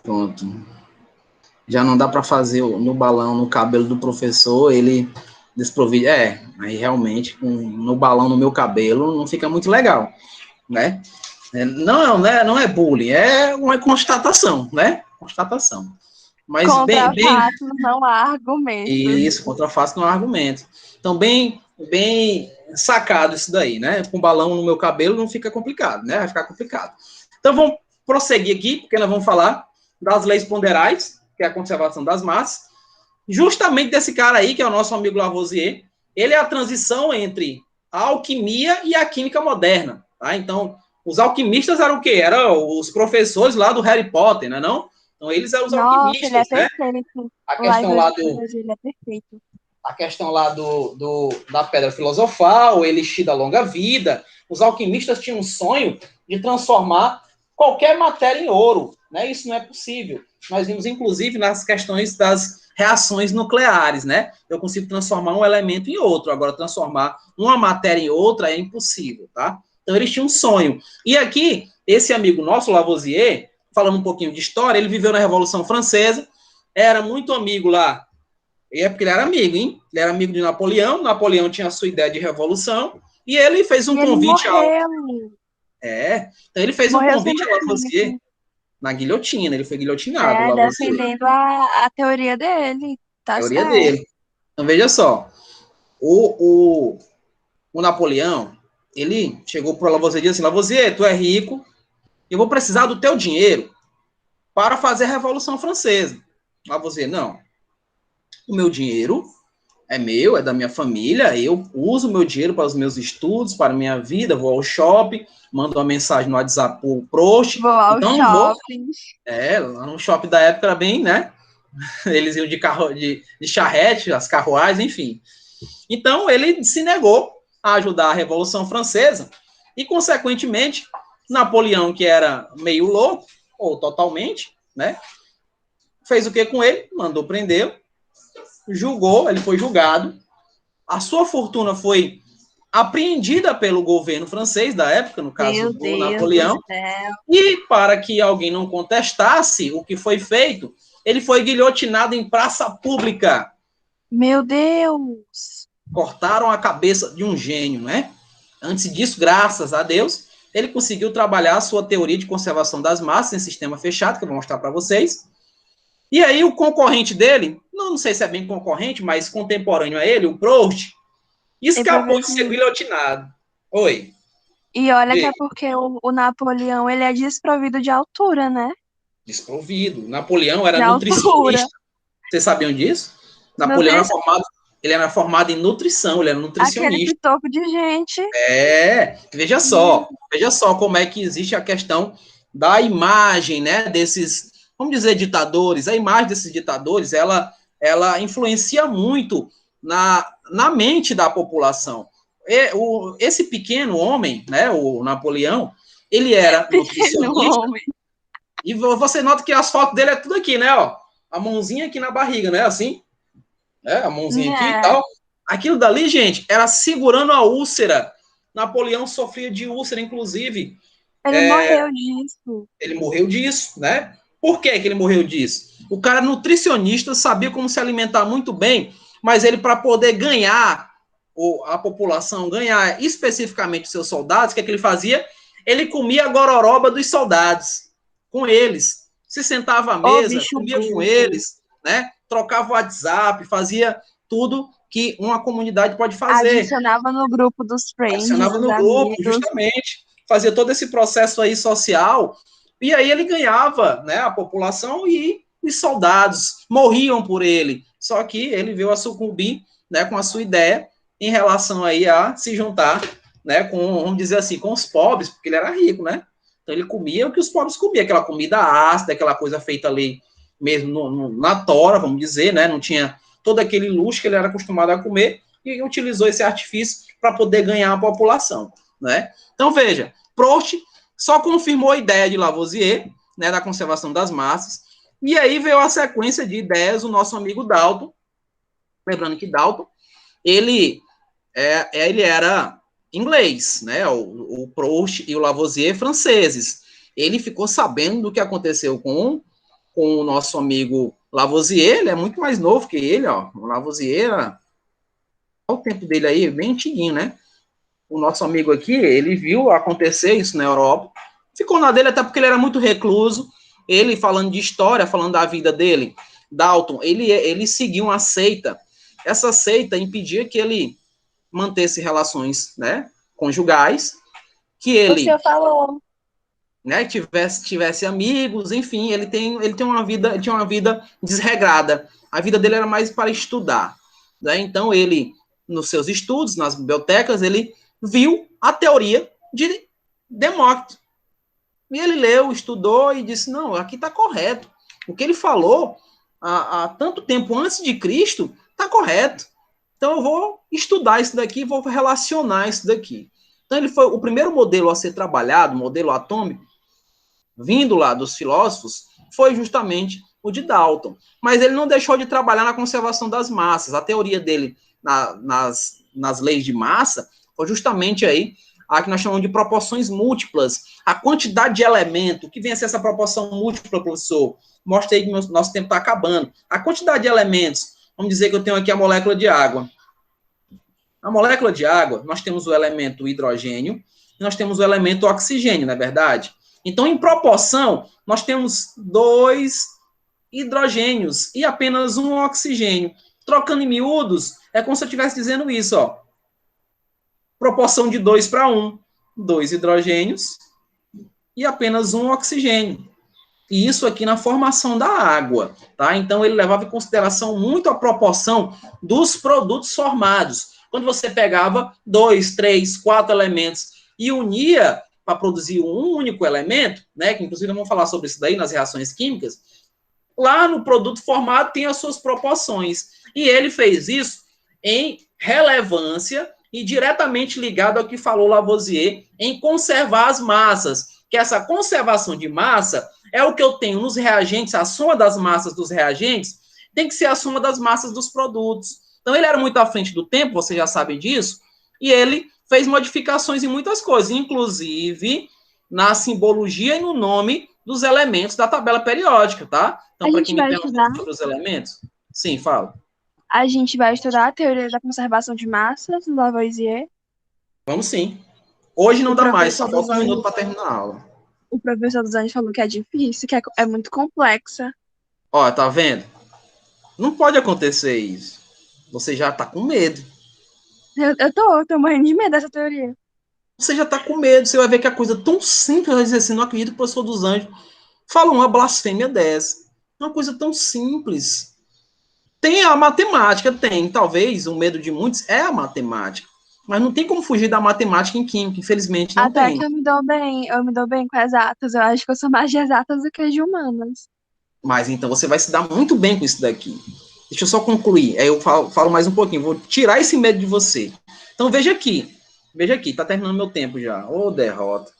Pronto. Já não dá para fazer no balão, no cabelo do professor, ele desprovido. Aí realmente, no balão, no meu cabelo, não fica muito legal, né? Não é bullying, é uma constatação, né? Constatação. Mas contra fatos não há argumento. Isso, contra fatos não há argumento. Então, bem sacado isso daí, né? Com balão no meu cabelo não fica complicado, né? Vai ficar complicado. Então, vamos prosseguir aqui, porque nós vamos falar das leis ponderais, que é a conservação das massas, justamente desse cara aí, que é o nosso amigo Lavoisier. Ele é a transição entre a alquimia e a química moderna, tá? Então, os alquimistas eram o quê? Eram os professores lá do Harry Potter, né, não? Então, eles eram os alquimistas, ele é né? Perfeito. A questão lá ele é perfeito. A questão lá da pedra filosofal, o elixir da longa vida. Os alquimistas tinham um sonho de transformar qualquer matéria em ouro, né? Isso não é possível. Nós vimos, inclusive, nas questões das reações nucleares, né? Eu consigo transformar um elemento em outro. Agora, transformar uma matéria em outra é impossível, tá? Então, eles tinham um sonho. E aqui, esse amigo nosso, Lavoisier, falando um pouquinho de história, ele viveu na Revolução Francesa, era muito amigo lá, e é porque ele era amigo, hein? Ele era amigo de Napoleão, Napoleão tinha a sua ideia de revolução, e ele fez um convite ao... então ele fez um convite ao Lavoisier na guilhotina, ele foi guilhotinado. Defendendo a teoria dele, tá certo. A teoria dele. Então, veja só, o Napoleão, ele chegou para o Lavoisier e disse assim, Lavoisier, tu é rico, eu vou precisar do teu dinheiro para fazer a Revolução Francesa. Lavoisier, não. O meu dinheiro é meu, é da minha família, eu uso o meu dinheiro para os meus estudos, para a minha vida, vou ao shopping, mando uma mensagem no WhatsApp pro Proust. Vou ao shopping. Lá no shopping da época era bem, né? Eles iam de charrete, as carruagens, enfim. Então, ele se negou a ajudar a Revolução Francesa e, consequentemente, Napoleão, que era meio louco, ou totalmente, né? Fez o que com ele? Mandou prendê-lo, julgou, ele foi julgado, a sua fortuna foi apreendida pelo governo francês da época, no caso do Napoleão, e para que alguém não contestasse o que foi feito, ele foi guilhotinado em praça pública. Meu Deus! cortaram a cabeça de um gênio, né? Antes disso, graças a Deus, ele conseguiu trabalhar a sua teoria de conservação das massas em sistema fechado, que eu vou mostrar para vocês. E aí o concorrente dele, não sei se é bem concorrente, mas contemporâneo a ele, o Proust, escapou de ser guilhotinado. Oi. E olha que é porque o Napoleão, ele é desprovido de altura, né? Desprovido. Napoleão era nutricionista. Vocês sabiam disso? Napoleão era formado em nutrição, ele era nutricionista. Aquele pitoco de gente. Veja só como é que existe a questão da imagem, né, desses, vamos dizer, ditadores. A imagem desses ditadores, ela influencia muito na mente da população. Esse pequeno homem, né, o Napoleão, ele era nutricionista. E você nota que as fotos dele é tudo aqui, né, ó, a mãozinha aqui na barriga, né, assim, a mãozinha aqui e tal. Aquilo dali, gente, era segurando a úlcera. Napoleão sofria de úlcera, inclusive. Ele morreu disso. Ele morreu disso, né? Por que ele morreu disso? O cara nutricionista, sabia como se alimentar muito bem, mas ele, para poder ganhar, a população ganhar especificamente os seus soldados, o que ele fazia? Ele comia a gororoba dos soldados, com eles. Se sentava à mesa, comia com eles, né? Trocava o WhatsApp, fazia tudo que uma comunidade pode fazer. Adicionava no grupo dos friends. Adicionava no grupo, justamente. Fazia todo esse processo aí social. E aí ele ganhava, né, a população, e os soldados morriam por ele. Só que ele veio a sucumbir, né, com a sua ideia em relação aí a se juntar, né, com, vamos dizer assim, com os pobres, porque ele era rico, né? Então ele comia o que os pobres comiam, aquela comida ácida, aquela coisa feita ali mesmo na tora, vamos dizer, né? Não tinha todo aquele luxo que ele era acostumado a comer, e utilizou esse artifício para poder ganhar a população, né? Então, veja, Proust só confirmou a ideia de Lavoisier, né, da conservação das massas, e aí veio a sequência de ideias do nosso amigo Dalton. Lembrando que Dalton, ele era inglês, né? O Proust e o Lavoisier franceses. Ele ficou sabendo do que aconteceu com o nosso amigo Lavoisier. Ele é muito mais novo que ele, ó. O Lavoisier, olha o tempo dele aí, bem antiguinho, né? O nosso amigo aqui, ele viu acontecer isso na Europa, ficou na dele até porque ele era muito recluso. Ele, falando de história, falando da vida dele, Dalton, ele seguiu uma seita. Essa seita impedia que ele mantesse relações, né, conjugais, que ele, o senhor falou, né, tivesse amigos, enfim, ele tinha uma vida desregrada. A vida dele era mais para estudar, né? Então ele, nos seus estudos, nas bibliotecas, ele viu a teoria de Demócrito. E ele leu, estudou e disse, não, aqui está correto. O que ele falou há tanto tempo antes de Cristo está correto. Então eu vou estudar isso daqui, vou relacionar isso daqui. Então ele foi o primeiro modelo a ser trabalhado, modelo atômico, vindo lá dos filósofos, foi justamente o de Dalton. Mas ele não deixou de trabalhar na conservação das massas. A teoria dele nas leis de massa foi justamente aí a que nós chamamos de proporções múltiplas. A quantidade de elemento, o que vem a ser essa proporção múltipla, professor? Mostra aí que nosso tempo está acabando. A quantidade de elementos, vamos dizer que eu tenho aqui a molécula de água. A molécula de água, nós temos o elemento hidrogênio e nós temos o elemento oxigênio, não é verdade? Então, em proporção, nós temos 2 hidrogênios e apenas 1 oxigênio. Trocando em miúdos, é como se eu estivesse dizendo isso, ó. Proporção de 2 para 1. 2 hidrogênios e apenas 1 oxigênio. E isso aqui na formação da água, tá? Então, ele levava em consideração muito a proporção dos produtos formados. Quando você pegava 2, 3, 4 elementos e unia para produzir um único elemento, né? Que inclusive vamos falar sobre isso daí nas reações químicas, lá no produto formado tem as suas proporções. E ele fez isso em relevância e diretamente ligado ao que falou Lavoisier em conservar as massas, que essa conservação de massa é o que eu tenho nos reagentes, a soma das massas dos reagentes tem que ser a soma das massas dos produtos. Então, ele era muito à frente do tempo, vocês já sabem disso, e ele fez modificações em muitas coisas, inclusive na simbologia e no nome dos elementos da tabela periódica, tá? Então, para quem me pergunta sobre os elementos, sim, fala. a gente vai estudar a teoria da conservação de massas do Lavoisier. Vamos sim. Hoje não O dá mais, só professor falta um dos minuto para terminar a aula. O professor dos Anjos falou que é difícil, que é muito complexa. Ó, tá vendo? Não pode acontecer isso. Você já tá com medo. Eu tô morrendo de medo dessa teoria. Você já tá com medo. Você vai ver que a coisa tão simples, vai dizer assim, não acredito que o professor dos Anjos fala uma blasfêmia dessa. É uma coisa tão simples. Tem a matemática, tem. Talvez o medo de muitos é a matemática. Mas não tem como fugir da matemática em química, infelizmente não Até tem. que eu me dou bem com exatas. Eu acho que eu sou mais de exatas do que de humanas. Mas então você vai se dar muito bem com isso daqui. Deixa eu só concluir. Aí eu falo mais um pouquinho. Vou tirar esse medo de você. Então veja aqui. Veja aqui. Tá terminando meu tempo já. Ô, derrota.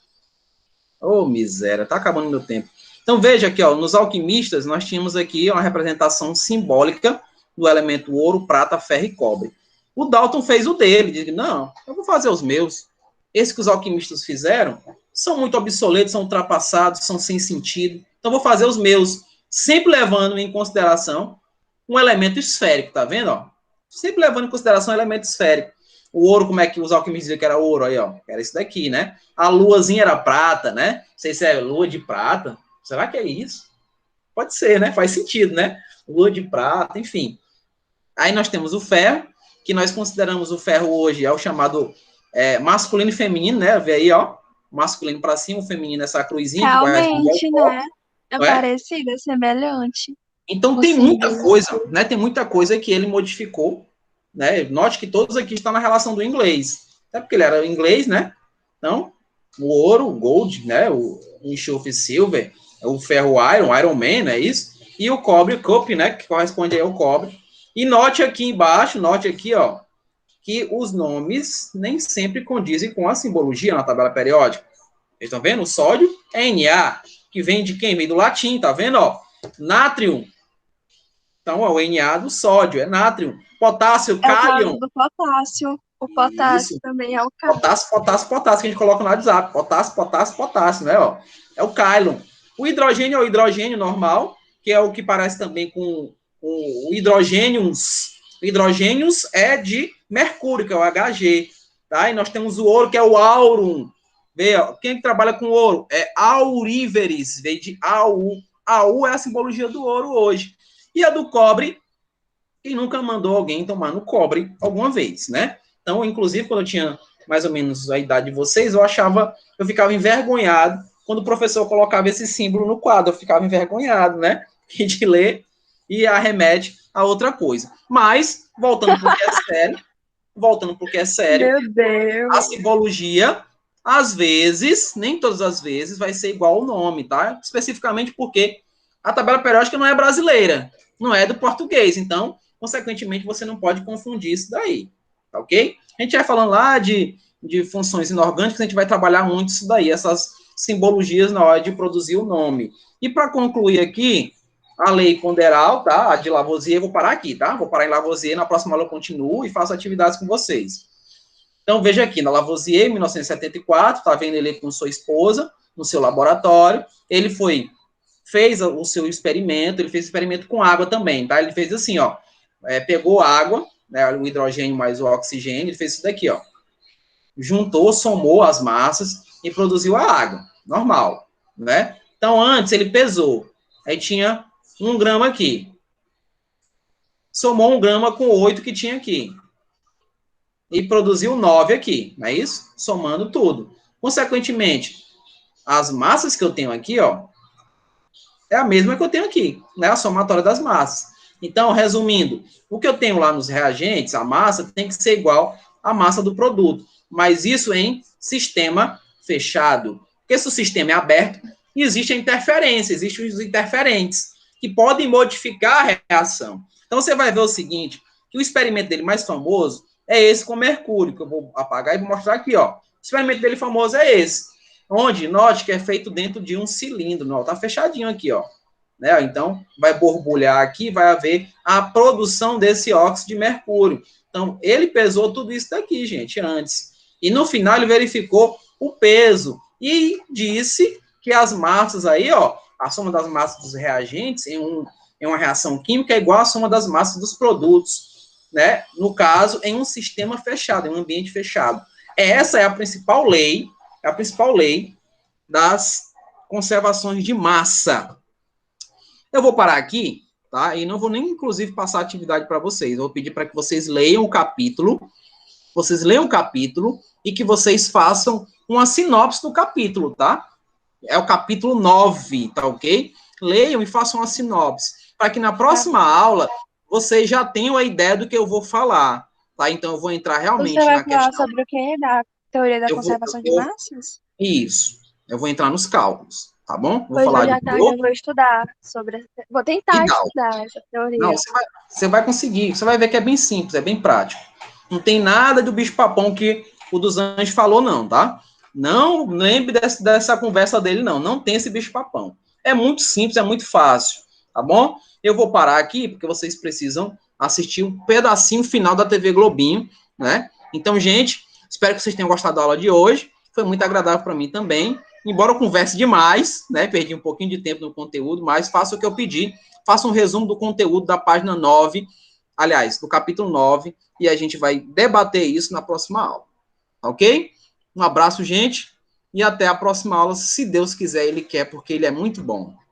Ô, miséria. Tá acabando meu tempo. Então veja aqui, ó. Nos alquimistas, nós tínhamos aqui uma representação simbólica do elemento ouro, prata, ferro e cobre. O Dalton fez o dele. Diz, não, eu vou fazer os meus. Esses que os alquimistas fizeram são muito obsoletos, são ultrapassados, são sem sentido. Então vou fazer os meus. Sempre levando em consideração um elemento esférico, tá vendo? Ó? Sempre levando em consideração um elemento esférico. O ouro, como é que os alquimistas diziam que era ouro? Aí, ó, era isso daqui, né? A luazinha era prata, né? Não sei se é lua de prata. Será que é isso? Pode ser, né? Faz sentido, né? Lua de prata, enfim. Aí nós temos o ferro, que nós consideramos o ferro hoje, é o chamado masculino e feminino, né? Vê aí, ó. Masculino para cima, o feminino essa cruzinha. Realmente, que né? É não parecido, é semelhante. Então tem muita coisa, né? Tem muita coisa que ele modificou, né? Note que todos aqui estão na relação do inglês. Até porque ele era inglês, né? Então, o ouro, o gold, né? O enxofre silver, o ferro Iron Man, não é isso? E o cobre, o copper, né? Que corresponde aí ao cobre. E note aqui embaixo, note aqui, ó, que os nomes nem sempre condizem com a simbologia na tabela periódica. Vocês estão vendo? O sódio é Na, que vem de quem? Vem do latim, tá vendo? Ó, nátrium. Então, ó, o Na do sódio é nátrium. Potássio, cálion. Do potássio. O potássio isso. Também é o cálion. Potássio, que a gente coloca no WhatsApp. Potássio, né? Ó, é o cálion. O hidrogênio é o hidrogênio normal, que é o que parece também com o hidrogênios. O hidrogênios é de mercúrio, que é o Hg. Tá? E nós temos o ouro, que é o aurum. Vê, ó, quem que trabalha com ouro? É auríveres, veio de AU. AU é a simbologia do ouro hoje. E a do cobre, quem nunca mandou alguém tomar no cobre alguma vez, né? Então, inclusive, quando eu tinha mais ou menos a idade de vocês, eu ficava envergonhado quando o professor colocava esse símbolo no quadro. Eu ficava envergonhado, né? De ler e arremete a outra coisa. Mas, voltando porque é sério, meu Deus. A simbologia, às vezes, nem todas as vezes, vai ser igual ao nome, tá? Especificamente porque a tabela periódica não é brasileira, não é do português, então, consequentemente, você não pode confundir isso daí, tá ok? A gente vai falando lá de funções inorgânicas, a gente vai trabalhar muito isso daí, essas simbologias na hora de produzir o nome. E para concluir aqui, a lei ponderal, tá? A de Lavoisier, eu vou parar aqui, tá? Vou parar em Lavoisier, na próxima aula eu continuo e faço atividades com vocês. Então, veja aqui, na Lavoisier, em 1974, tá vendo ele com sua esposa, no seu laboratório, ele fez o seu experimento, ele fez experimento com água também, tá? Ele fez assim, ó, pegou água, né, o hidrogênio mais o oxigênio, ele fez isso daqui, ó, juntou, somou as massas e produziu a água, normal, né? Então, antes ele pesou, aí tinha 1 grama aqui, somou 1 grama com 8 que tinha aqui, e produziu 9 aqui, não é isso? Somando tudo. Consequentemente, as massas que eu tenho aqui, ó, é a mesma que eu tenho aqui, né? A somatória das massas. Então, resumindo, o que eu tenho lá nos reagentes, a massa, tem que ser igual à massa do produto. Mas isso em sistema fechado. Porque se o sistema é aberto, existe a interferência, existem os interferentes, que podem modificar a reação. Então, você vai ver o seguinte, que o experimento dele mais famoso é esse com mercúrio, que eu vou apagar e vou mostrar aqui, ó. O experimento dele famoso é esse, onde, note que é feito dentro de um cilindro, não, tá fechadinho aqui, ó. Né? Então, vai borbulhar aqui, vai haver a produção desse óxido de mercúrio. Então, ele pesou tudo isso daqui, gente, antes. E no final, ele verificou o peso e disse que as massas aí, ó, a soma das massas dos reagentes em uma reação química é igual à soma das massas dos produtos. né, no caso, em um sistema fechado, em um ambiente fechado. Essa é a principal lei das conservações de massa. Eu vou parar aqui, tá? E não vou nem, inclusive, passar a atividade para vocês. Eu vou pedir para que vocês leiam o capítulo, e que vocês façam uma sinopse do capítulo, tá? É o capítulo 9, tá ok? Leiam e façam uma sinopse, para que na próxima aula vocês já tenham a ideia do que eu vou falar, tá? Então, eu vou entrar realmente na questão. Você vai falar sobre o quê? Da teoria da conservação de massas? Isso. Eu vou entrar nos cálculos, tá bom? Vou falar de eu vou estudar sobre... Vou tentar estudar essa teoria. Não, você vai conseguir. Você vai ver que é bem simples, é bem prático. Não tem nada do bicho-papão que o dos Anjos falou, não, tá? Não lembre dessa conversa dele, não. Não tem esse bicho-papão. É muito simples, é muito fácil, tá bom? Eu vou parar aqui, porque vocês precisam assistir um pedacinho final da TV Globinho, né? Então, gente, espero que vocês tenham gostado da aula de hoje. Foi muito agradável para mim também. Embora eu converse demais, né? Perdi um pouquinho de tempo no conteúdo, mas faça o que eu pedi. Faça um resumo do conteúdo da página 9, aliás, do capítulo 9, e a gente vai debater isso na próxima aula. Ok? Um abraço, gente, e até a próxima aula, se Deus quiser, Ele quer, porque Ele é muito bom.